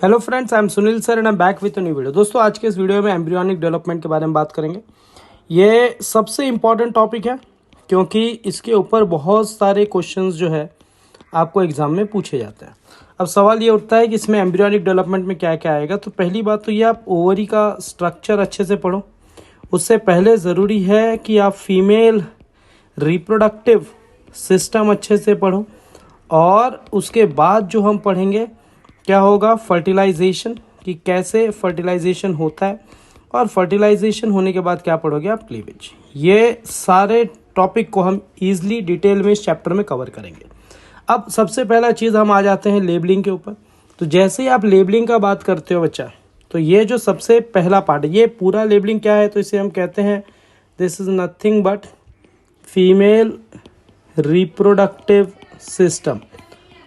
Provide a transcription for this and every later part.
Hello friends, I am Sunil sir and I am back with new video. दोस्तों, आज के इस वीडियो में एम्ब्रियोनिक डेवलपमेंट के बारे में बात करेंगे। ये सबसे इम्पॉर्टेंट टॉपिक है क्योंकि इसके ऊपर बहुत सारे क्वेश्चंस जो है आपको एग्जाम में पूछे जाते हैं। अब सवाल ये उठता है कि इसमें एम्ब्रियोनिक डेवलपमेंट में क्या क्या आएगा। तो पहली बात तो ये, आप ओवरी का स्ट्रक्चर अच्छे से पढ़ो। उससे पहले ज़रूरी है कि आप फीमेल रिप्रोडक्टिव सिस्टम अच्छे से पढ़ो, और उसके बाद जो हम पढ़ेंगे क्या होगा, फर्टिलाइजेशन, कि कैसे फर्टिलाइजेशन होता है, और फर्टिलाइजेशन होने के बाद क्या पढ़ोगे आप, क्लीवेज। ये सारे टॉपिक को हम इजीली डिटेल में इस चैप्टर में कवर करेंगे। अब सबसे पहला चीज़ हम आ जाते हैं लेबलिंग के ऊपर। तो जैसे ही आप लेबलिंग का बात करते हो बच्चा, तो ये जो सबसे पहला पार्ट है, ये पूरा लेबलिंग क्या है, तो इसे हम कहते हैं this is nothing but female reproductive system.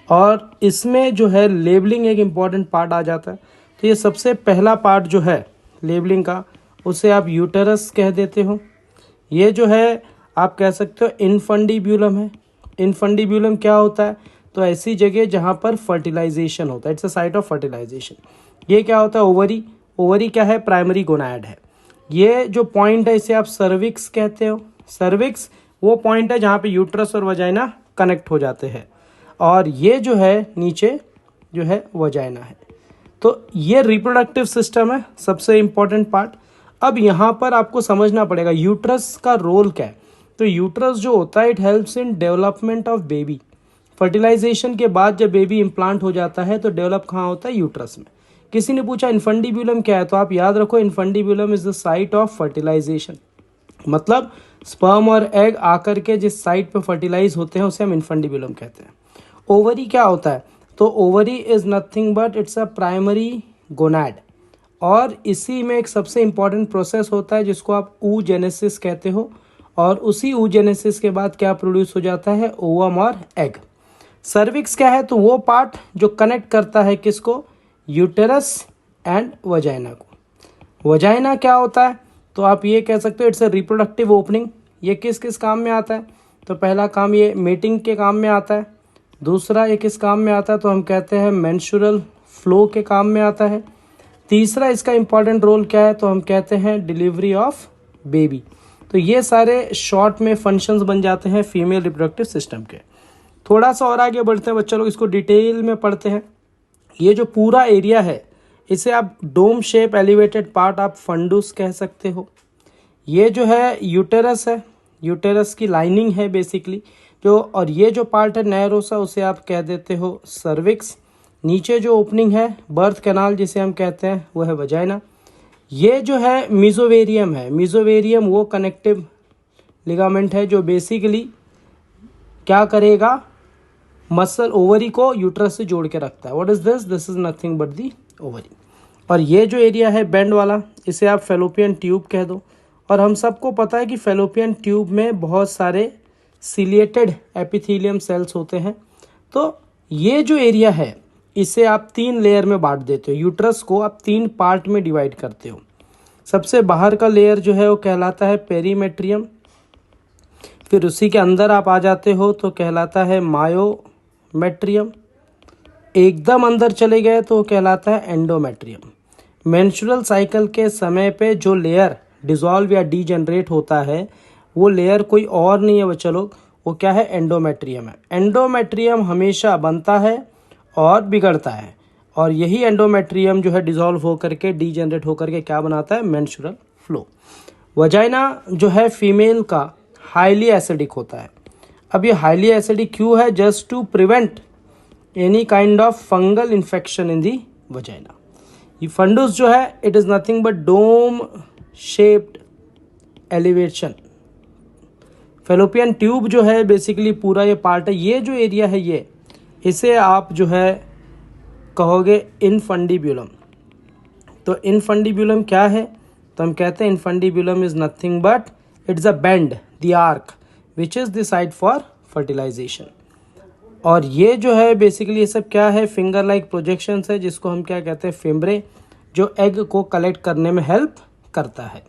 और इसमें जो है लेबलिंग एक इम्पॉर्टेंट पार्ट आ जाता है। तो ये सबसे पहला पार्ट जो है लेबलिंग का, उसे आप यूटेरस कह देते हो। ये जो है आप कह सकते हो इनफंडिब्यूलम है। इनफंडिब्यूलम क्या होता है, तो ऐसी जगह जहाँ पर फर्टिलाइजेशन होता है, it's a site of fertilization. ये क्या होता है, ओवरी। ओवरी क्या है, प्राइमरी गोनाड है। ये जो पॉइंट है इसे आप सर्विक्स कहते हो। सर्विक्स वो पॉइंट है जहाँ पे यूट्रस और वजाइना कनेक्ट हो जाते हैं, और ये जो है नीचे जो है वजाइना है। तो ये रिप्रोडक्टिव सिस्टम है, सबसे इम्पॉर्टेंट पार्ट। अब यहाँ पर आपको समझना पड़ेगा यूट्रस का रोल क्या है। तो यूट्रस जो होता है, it helps in development of baby. Fertilization के बाद जब बेबी इम्प्लांट हो जाता है तो डेवलप कहाँ होता है, यूट्रस में। किसी ने पूछा इनफंडिब्यूलम क्या है, तो आप याद रखो infundibulum is the site of fertilization. मतलब स्पर्म और एग आकर के जिस साइट पे फर्टिलाइज होते हैं उसे हम इनफंडिब्यूलम कहते हैं। ओवरी क्या होता है, तो ovary is nothing but it's a primary gonad, और इसी में एक सबसे इंपॉर्टेंट प्रोसेस होता है जिसको आप oogenesis कहते हो। और उसी oogenesis के बाद क्या प्रोड्यूस हो जाता है, ओवम और एग। सर्विक्स क्या है, तो वो पार्ट जो कनेक्ट करता है किसको, यूटेरस एंड वजाइना को। वजाइना क्या होता है, तो आप ये कह सकते हो इट्स अ रिप्रोडक्टिव ओपनिंग। ये किस किस काम में आता है, तो पहला काम ये मेटिंग के काम में आता है। दूसरा ये किस काम में आता है, तो हम कहते हैं मेंस्ट्रुअल फ्लो के काम में आता है। तीसरा इसका इंपॉर्टेंट रोल क्या है, तो हम कहते हैं डिलीवरी ऑफ बेबी। तो ये सारे शॉर्ट में फंक्शंस बन जाते हैं फीमेल रिप्रोडक्टिव सिस्टम के। थोड़ा सा और आगे बढ़ते हैं बच्चा लोग, इसको डिटेल में पढ़ते हैं। ये जो पूरा एरिया है इसे आप डोम शेप एलिवेटेड पार्ट आप फंडूस कह सकते हो। ये जो है यूटेरस है, यूटेरस की लाइनिंग है बेसिकली जो, और ये जो पार्ट है नैरोसा उसे आप कह देते हो सर्विक्स। नीचे जो ओपनिंग है बर्थ कैनाल जिसे हम कहते हैं वो है वजाइना। ये जो है मीजोवेरियम है। मीजोवेरियम वो कनेक्टिव लिगामेंट है जो बेसिकली क्या करेगा, मसल ओवरी को यूट्रस से जोड़ के रखता है। What is this, this is nothing but the ovary. और ये जो एरिया है बैंड वाला, इसे आप फेलोपियन ट्यूब कह दो। और हम सबको पता है कि फेलोपियन ट्यूब में बहुत सारे सिलिएटेड एपिथेलियम सेल्स होते हैं। तो ये जो एरिया है इसे आप 3 लेयर में बांट देते हो। यूट्रस को आप 3 पार्ट में डिवाइड करते हो। सबसे बाहर का लेयर जो है वो कहलाता है पेरीमेट्रियम। फिर उसी के अंदर आप आ जाते हो तो कहलाता है मायोमेट्रियम। एकदम अंदर चले गए तो कहलाता है एंडोमेट्रियम। मेंस्ट्रुअल साइकिल के समय पे जो लेयर डिसॉल्व या डीजनरेट होता है वो लेयर कोई और नहीं है बच्चा लोग, वो क्या है, एंडोमेट्रियम है। एंडोमेट्रियम हमेशा बनता है और बिगड़ता है, और यही एंडोमेट्रियम जो है डिसॉल्व होकर के डीजनरेट होकर के क्या बनाता है, मेंस्ट्रुअल फ्लो। वजाइना जो है फीमेल का हाईली एसिडिक होता है। अब ये हाईली एसिडिक क्यों है, just to prevent any kind of fungal infection in the vagina. ये फंडूस जो है it is nothing but dome shaped elevation. Fallopian tube जो है बेसिकली पूरा ये पार्ट है। ये जो एरिया है ये, इसे आप जो है कहोगे इनफंडिब्यूलम। तो इनफंडिब्यूलम क्या है, तो हम कहते हैं infundibulum is nothing but it's a bend the arc which is the site for fertilization. और ये जो है बेसिकली ये सब क्या है, फिंगर लाइक प्रोजेक्शंस है जिसको हम क्या कहते हैं, फिम्ब्रे, जो एग को कलेक्ट करने में हेल्प करता है।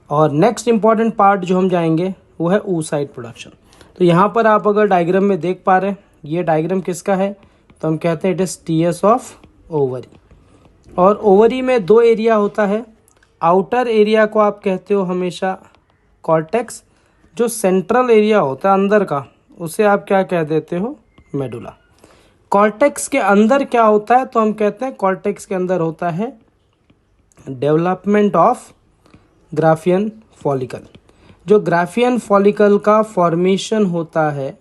और नेक्स्ट इंपॉर्टेंट पार्ट जो हम जाएंगे वो है oocyte प्रोडक्शन। तो यहाँ पर आप अगर डायग्राम में देख पा रहे हैं, ये डायग्राम किसका है, तो हम कहते हैं it is TS of ovary. और ओवरी में दो एरिया होता है। आउटर एरिया को आप कहते हो हमेशा कॉर्टेक्स, जो सेंट्रल एरिया होता है अंदर का उसे आप क्या कह देते हो, मेडुला। कॉर्टेक्स के अंदर क्या होता है, तो हम कहते हैं कॉर्टेक्स के अंदर होता है डेवलपमेंट ऑफ ग्राफियन फॉलिकल। जो ग्राफियन फॉलिकल का फॉर्मेशन होता है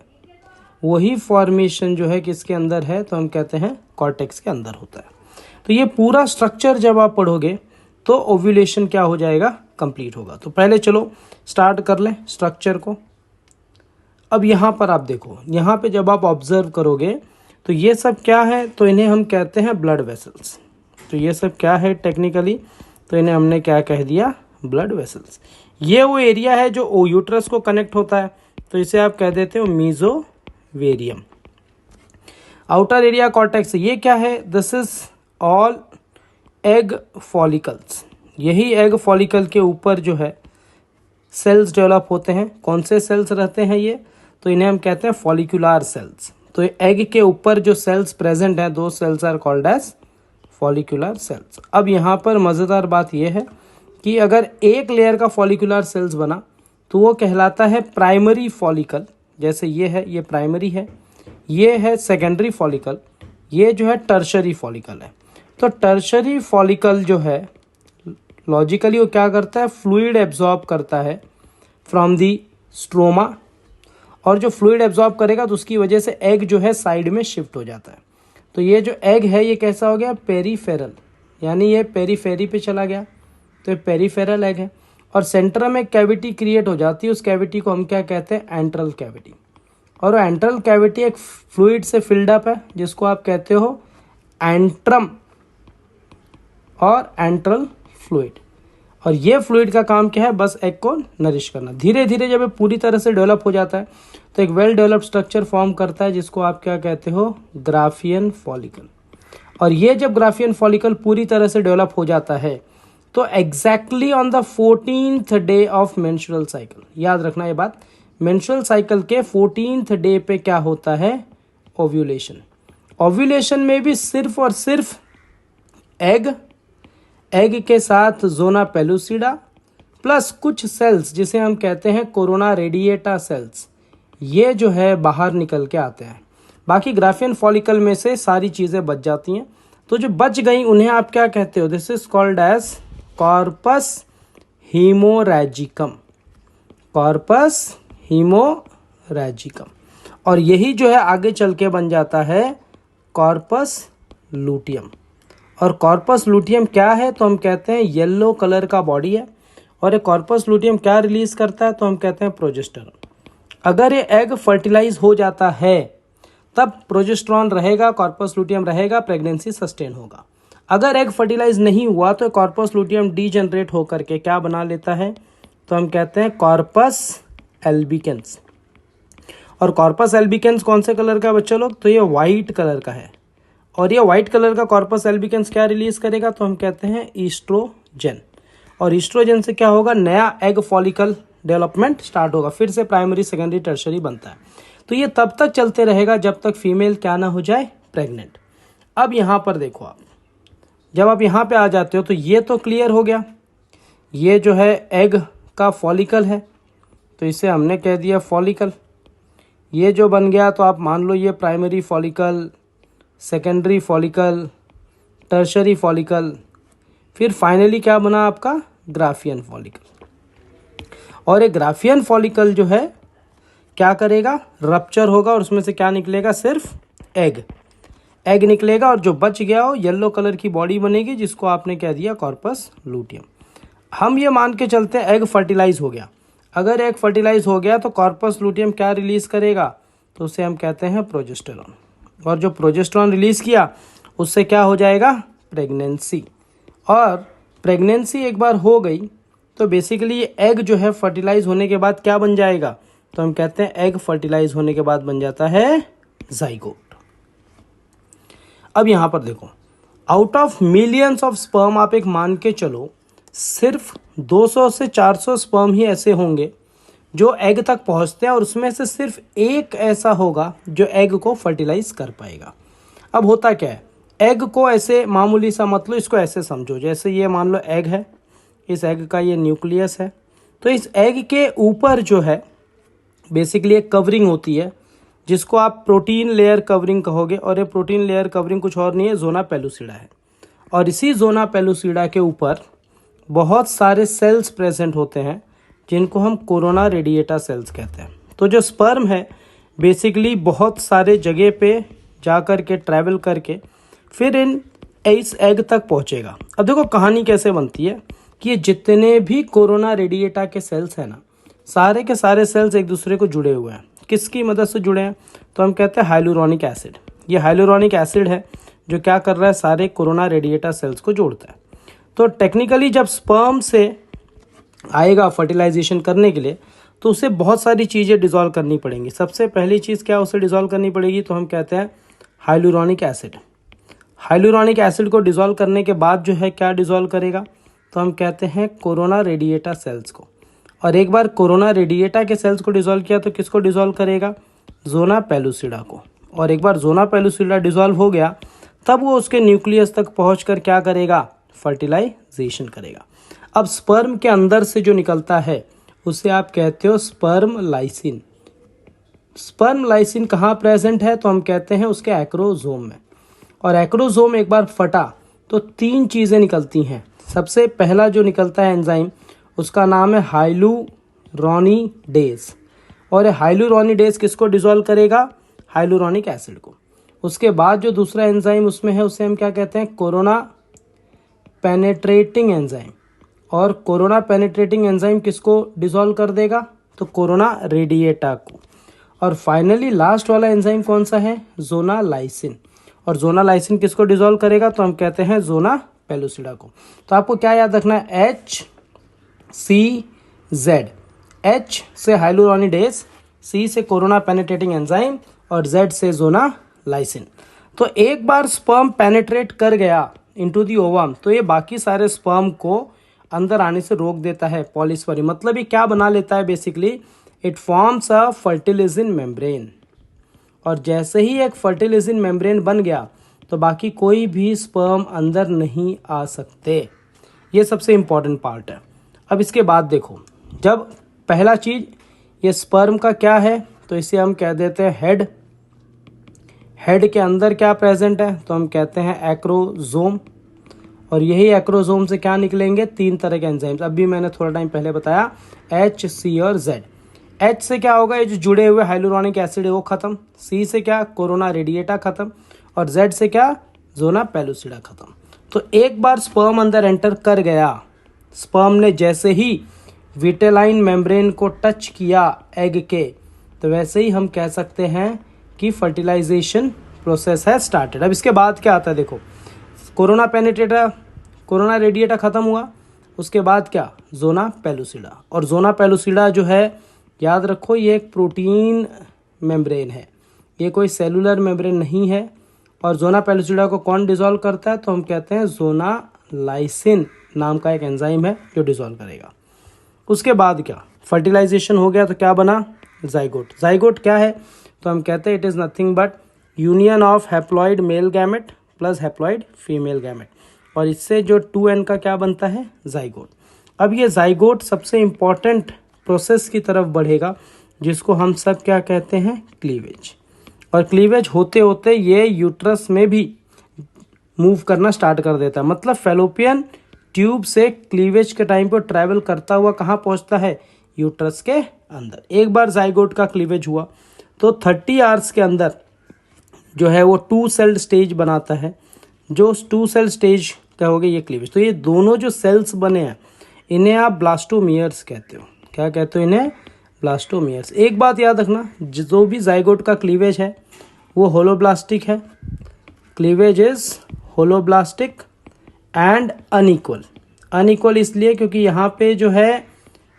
वही फॉर्मेशन जो है किसके अंदर है, तो हम कहते हैं कॉर्टेक्स के अंदर होता है। तो ये पूरा स्ट्रक्चर जब आप पढ़ोगे तो ओव्यूलेशन क्या हो जाएगा, कंप्लीट होगा। तो पहले चलो स्टार्ट कर लें स्ट्रक्चर को। अब यहाँ पर आप देखो, यहाँ पे जब आप ऑब्जर्व करोगे तो ये सब क्या है, तो इन्हें हम कहते हैं ब्लड वेसल्स। तो ये सब क्या है टेक्निकली, तो इन्हें हमने क्या कह दिया, ब्लड वेसल्स। ये वो एरिया है जो यूट्रस को कनेक्ट होता है, तो इसे आप कह देते हो मीजोवेरियम। आउटर एरिया कॉर्टेक्स, ये क्या है, this is all egg follicles. यही एग फॉलिकल के ऊपर जो है सेल्स डेवलप होते हैं। कौन से सेल्स रहते हैं ये, तो इन्हें हम कहते हैं फॉलिकुलर सेल्स। तो एग के ऊपर जो सेल्स प्रेजेंट हैं, दो cells are called as follicular cells. अब यहाँ पर मज़ेदार बात यह है कि अगर एक लेयर का फॉलिकुलर सेल्स बना तो वो कहलाता है प्राइमरी फॉलिकल। जैसे ये है, ये प्राइमरी है, ये है सेकेंडरी फॉलिकल, ये जो है टर्शरी फॉलिकल है। तो टर्शरी फॉलिकल जो है लॉजिकली वो क्या करता है, फ्लूइड एब्जॉर्ब करता है फ्रॉम दी स्ट्रोमा, और जो फ्लूइड एब्जॉर्ब करेगा तो उसकी वजह से एग जो है साइड में शिफ्ट हो जाता है। तो ये जो एग है ये कैसा हो गया, पेरीफेरल, यानी ये पेरीफेरी पे चला गया, तो ये पेरीफेरल एग है। और सेंटर में कैविटी क्रिएट हो जाती है, उस कैविटी को हम क्या कहते हैं, एंट्रल कैविटी। और वो एंट्रल कैविटी एक फ्लूइड से फिल्ड अप है जिसको आप कहते हो एंट्रम और एंट्रल फ्लूइड। और ये फ्लूइड का काम क्या है, बस एग को नरिश करना। धीरे धीरे जब ये पूरी तरह से डेवलप हो जाता है तो एक वेल डेवलप्ड स्ट्रक्चर फॉर्म करता है जिसको आप क्या कहते हो, ग्राफियन फॉलिकल। और ये जब ग्राफियन फॉलिकल पूरी तरह से डेवलप हो जाता है तो exactly on the 14th day of menstrual cycle, याद रखना ये बात, मेंस्ट्रुअल साइकिल के 14th डे पे क्या होता है, ओव्यूलेशन। ओव्यूलेशन में भी सिर्फ और सिर्फ एग के साथ जोना पेलुसिडा प्लस कुछ सेल्स जिसे हम कहते हैं कोरोना रेडिएटा सेल्स, ये जो है बाहर निकल के आते हैं। बाकी ग्राफियन फॉलिकल में से सारी चीज़ें बच जाती हैं। तो जो बच गई उन्हें आप क्या कहते हो, this is called as corpus haemorrhagicum, corpus haemorrhagicum. और यही जो है आगे चल के बन जाता है कॉर्पस लूटियम। और कॉर्पस लूटियम क्या है, तो हम कहते हैं येलो कलर का बॉडी है। और ये कॉर्पस लूटियम क्या रिलीज करता है, तो हम कहते हैं प्रोजेस्टेरॉन। अगर ये एग फर्टिलाइज हो जाता है तब प्रोजेस्टेरॉन रहेगा, कॉर्पस लूटियम रहेगा, प्रेगनेंसी सस्टेन होगा। अगर एग फर्टिलाइज नहीं हुआ तो कॉर्पस लूटियम डीजनरेट होकर के क्या बना लेता है, तो हम कहते हैं कॉर्पस एल्बिकेंस। और कॉर्पस एल्बिकेंस कौन से कलर का बच्चा लोग, तो ये वाइट कलर का है। और ये वाइट कलर का कॉर्पस एल्बिकेंस क्या रिलीज करेगा, तो हम कहते हैं ईस्ट्रोजन। और ईस्ट्रोजन से क्या होगा, नया एग फॉलिकल डेवलपमेंट स्टार्ट होगा, फिर से प्राइमरी सेकेंडरी टर्शरी बनता है। तो ये तब तक चलते रहेगा जब तक फीमेल क्या ना हो जाए, प्रेग्नेंट। अब यहाँ पर देखो आप, जब आप यहाँ पे आ जाते हो तो ये तो क्लियर हो गया, ये जो है एग का फॉलिकल है तो इसे हमने कह दिया फॉलिकल। ये जो बन गया तो आप मान लो ये primary follicle, secondary follicle, tertiary follicle, फिर फाइनली क्या बना आपका, ग्राफियन फॉलिकल। और ये ग्राफियन फॉलिकल जो है क्या करेगा, रप्चर होगा और उसमें से क्या निकलेगा, सिर्फ एग निकलेगा। और जो बच गया हो येलो कलर की बॉडी बनेगी जिसको आपने कह दिया कॉर्पस लूटियम। हम ये मान के चलते हैं एग फर्टिलाइज हो गया। अगर एग फर्टिलाइज हो गया तो कॉर्पस लूटियम क्या रिलीज करेगा, तो उसे हम कहते हैं प्रोजेस्टेरॉन। और जो प्रोजेस्टेरॉन रिलीज किया उससे क्या हो जाएगा, प्रेगनेंसी। और प्रेगनेंसी एक बार हो गई तो बेसिकली एग जो है फर्टिलाइज होने के बाद क्या बन जाएगा, तो हम कहते हैं एग फर्टिलाइज होने के बाद बन जाता है जाइगोट। अब यहाँ पर देखो, out of millions of sperm आप एक मान के चलो सिर्फ 200 से 400 स्पर्म ही ऐसे होंगे जो एग तक पहुँचते हैं, और उसमें से सिर्फ एक ऐसा होगा जो एग को फर्टिलाइज कर पाएगा। अब होता क्या है, एग को ऐसे मामूली सा मत लो, इसको ऐसे समझो जैसे ये मान लो एग है, इस एग का ये न्यूक्लियस है। तो इस एग के ऊपर जो है बेसिकली एक कवरिंग होती है जिसको आप प्रोटीन लेयर कवरिंग कहोगे, और ये प्रोटीन लेयर कवरिंग कुछ और नहीं है, जोना पेलुसिडा है। और इसी जोना पेलुसिडा के ऊपर बहुत सारे सेल्स प्रेजेंट होते हैं जिनको हम कोरोना रेडिएटा सेल्स कहते हैं। तो जो स्पर्म है बेसिकली बहुत सारे जगह पे जा कर के ट्रैवल करके फिर इस एग तक पहुंचेगा। अब देखो कहानी कैसे बनती है कि ये जितने भी कोरोना रेडिएटा के सेल्स हैं ना, सारे के सारे सेल्स एक दूसरे को जुड़े हुए हैं। किसकी मदद से जुड़े हैं? तो हम कहते हैं हाइलुरोनिक एसिड। ये हाइलुरोनिक एसिड है जो क्या कर रहा है, सारे कोरोना रेडिएटा सेल्स को जोड़ता है। तो टेक्निकली जब स्पर्म से आएगा फर्टिलाइजेशन करने के लिए तो उसे बहुत सारी चीज़ें डिसॉल्व करनी पड़ेंगी। सबसे पहली चीज़ क्या उसे डिसॉल्व करनी पड़ेगी? तो हम कहते हैं हाइलुरोनिक एसिड। हाइलुरोनिक एसिड को डिसॉल्व करने के बाद जो है क्या डिसॉल्व करेगा? तो हम कहते हैं कोरोना रेडिएटा सेल्स को। और एक बार कोरोना रेडिएटा के सेल्स को डिसॉल्व किया तो किसको डिसॉल्व करेगा? जोना पेलुसिडा को। और एक बार जोना पेलुसिडा डिसॉल्व हो गया तब वो उसके न्यूक्लियस तक पहुंचकर क्या करेगा? फर्टिलाइजेशन करेगा। अब स्पर्म के अंदर से जो निकलता है उसे आप कहते हो स्पर्म लाइसिन। स्पर्म लाइसिन कहाँ प्रेजेंट है? तो हम कहते हैं उसके एक्रोजोम में। और एक्रोजोम एक बार फटा तो 3 चीज़ें निकलती हैं। सबसे पहला जो निकलता है एंजाइम उसका नाम है हाइलुरोनिडेज। और ये हाइलुरोनिडेज किसको डिसॉल्व करेगा? हाइलुरोनिक एसिड को। उसके बाद जो दूसरा एंजाइम उसमें है उसे हम क्या कहते हैं? Corona penetrating enzyme. और कोरोना पेनेट्रेटिंग एंजाइम किसको डिसॉल्व कर देगा? तो कोरोना रेडिएटा को। और फाइनली लास्ट वाला एंजाइम कौन सा है? जोना लाइसिन। और जोना लाइसिन किसको डिसॉल्व करेगा? तो हम कहते हैं जोना पेलुसिडा को। तो आपको क्या याद रखना है? HCZ। H से हाइलुरोनिडेज, C से कोरोना पेनेट्रेटिंग एंजाइम और Z से जोना लाइसिन। तो एक बार स्पर्म पेनेट्रेट कर गया इनटू दी ओवम तो ये बाकी सारे स्पर्म को अंदर आने से रोक देता है। पॉलीस्फेरी मतलब ये क्या बना लेता है? Basically it forms a fertilising membrane. और जैसे ही एक फर्टिलाइजिंग मेम्ब्रेन बन गया तो बाकी कोई भी स्पर्म अंदर नहीं आ सकते। ये सबसे इम्पॉर्टेंट पार्ट है। अब इसके बाद देखो, जब पहला चीज ये स्पर्म का क्या है तो इसे हम कह देते हैं हेड। हेड के अंदर क्या प्रेजेंट है? तो हम कहते हैं एक्रोजोम। और यही एक्रोजोम से क्या निकलेंगे? 3 तरह के एंजाइम्स। अभी मैंने थोड़ा टाइम पहले बताया H, C और Z। H से क्या होगा? ये जो जुड़े हुए हाइलुरोनिक एसिड है वो खत्म। C से क्या? कोरोना रेडिएटा खत्म। और Z से क्या? जोना पेलुसिडा खत्म। तो एक बार स्पर्म अंदर एंटर कर गया, स्पर्म ने जैसे ही विटेलाइन मेम्ब्रेन को टच किया एग के, तो वैसे ही हम कह सकते हैं कि फर्टिलाइजेशन प्रोसेस है स्टार्टेड। अब इसके बाद क्या आता है? देखो, कोरोना रेडिएटा खत्म हुआ, उसके बाद क्या? Zona pellucida. और जोना पेलुसिडा जो है याद रखो ये एक प्रोटीन मेम्ब्रेन है, ये कोई सेलुलर मेम्ब्रेन नहीं है। और जोना पेलुसिडा को कौन डिसॉल्व करता है? तो हम कहते हैं जोना लाइसिन नाम का एक एंजाइम है जो डिसॉल्व करेगा। उसके बाद क्या? फर्टिलाइजेशन हो गया तो क्या बना? जाइगोट। जाइगोट क्या है? तो हम कहते हैं it is nothing but union of haploid male gamete plus haploid female gamete. और इससे जो 2n का क्या बनता है? जाइगोट। अब ये जाइगोट सबसे इम्पॉर्टेंट प्रोसेस की तरफ बढ़ेगा जिसको हम सब क्या कहते हैं? क्लीवेज। और क्लीवेज होते होते ये यूट्रस में भी मूव करना स्टार्ट कर देता है। मतलब फेलोपियन ट्यूब से क्लीवेज के टाइम पर ट्रैवल करता हुआ कहाँ पहुँचता है? यूट्रस के अंदर। एक बार जाइगोट का क्लीवेज हुआ तो 30 आवर्स के अंदर जो है वो 2 सेल्ड स्टेज बनाता है। जो 2 सेल स्टेज कहोगे ये क्लीवेज। तो ये दोनों जो सेल्स बने हैं इन्हें आप ब्लास्टोमियर्स कहते हो। क्या कहते हो इन्हें? ब्लास्टोमियर्स। एक बात याद रखना, जो भी जाइगोट का क्लीवेज है वो होलोब्लास्टिक है। Cleavage is holoblastic and unequal. Unequal इसलिए क्योंकि यहाँ पे जो है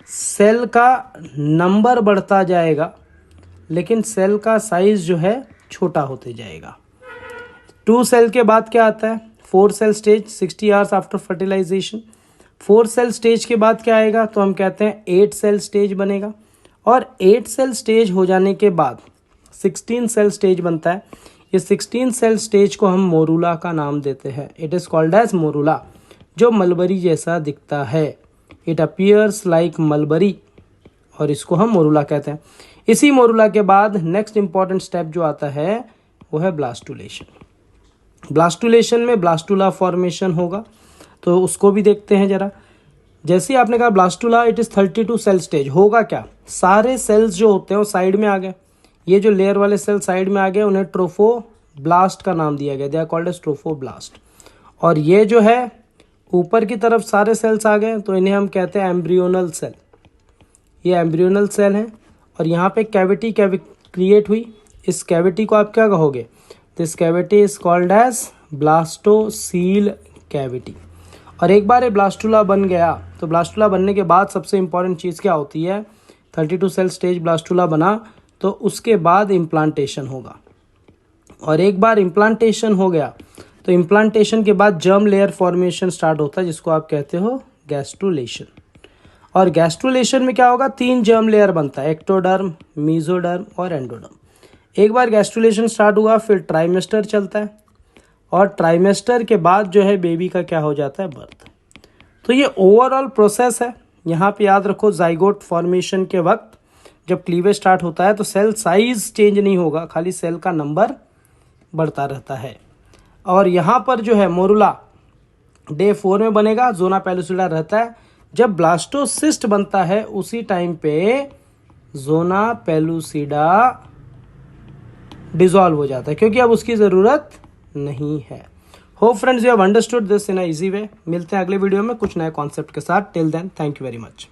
सेल का नंबर बढ़ता जाएगा लेकिन सेल का साइज जो है छोटा होते जाएगा। 2 सेल के बाद क्या आता है? 4 cell stage 60 hours after fertilization. 4 cell stage के बाद क्या आएगा? तो हम कहते हैं 8 सेल स्टेज बनेगा। और 8 सेल स्टेज हो जाने के बाद 16 सेल स्टेज बनता है। ये 16 सेल स्टेज को हम मोरूला का नाम देते हैं। It is called as morula, जो मलबरी जैसा दिखता है। इट अपीयर्स लाइक मलबरी, और इसको हम मोरूला कहते हैं। इसी मोरूला के बाद नेक्स्ट इंपॉर्टेंट स्टेप जो आता है वो है ब्लास्टुलेशन। ब्लास्टुलेशन में ब्लास्टुला फॉर्मेशन होगा, तो उसको भी देखते हैं जरा। जैसे ही आपने कहा blastula, it is 32 cell stage. होगा क्या, सारे सेल्स जो होते हैं वो साइड में आ गए। ये जो लेयर वाले सेल साइड में आ गए उन्हें ट्रोफोब्लास्ट का नाम दिया गया, they are called as trophoblast. और ये जो है ऊपर की तरफ सारे सेल्स आ गए, तो इन्हें हम कहते हैं एम्ब्रियोनल सेल। ये एम्ब्रियोनल सेल हैं, और यहाँ पे कैविटी क्रिएट हुई। इस कैविटी को आप क्या कहोगे, this cavity is called as blastocoel cavity. और एक बार ये ब्लास्टुला बन गया, तो ब्लास्टुला बनने के बाद सबसे इंपॉर्टेंट चीज़ क्या होती है, 32 सेल स्टेज ब्लास्टुला बना, तो उसके बाद इम्प्लांटेशन होगा। और एक बार इम्प्लांटेशन हो गया, तो इम्प्लांटेशन के बाद जर्म लेयर फॉर्मेशन स्टार्ट होता है, जिसको आप कहते हो गैस्ट्रुलेशन। और गैस्ट्रुलेशन में क्या होगा, 3 जर्म लेयर बनता है, एक्टोडर्म, मीजोडर्म और एंडोडर्म। एक बार गैस्ट्रुलेशन स्टार्ट हुआ, फिर ट्राइमेस्टर चलता है, और ट्राइमेस्टर के बाद जो है बेबी का क्या हो जाता है, बर्थ। तो ये ओवरऑल प्रोसेस है। यहाँ पे याद रखो, जाइगोट फॉर्मेशन के वक्त जब क्लीवेज स्टार्ट होता है तो सेल साइज चेंज नहीं होगा, खाली सेल का नंबर बढ़ता रहता है। और यहाँ पर जो है मोरूला डे 4 में बनेगा, जोना पेलुसिडा रहता है। जब ब्लास्टोसिस्ट बनता है उसी टाइम पे जोना पेलुसिडा डिसॉल्व हो जाता है, क्योंकि अब उसकी ज़रूरत नहीं है। Hope friends you have understood this in a easy way. मिलते हैं अगले वीडियो में कुछ नए कॉन्सेप्ट के साथ। Till then, thank you very much.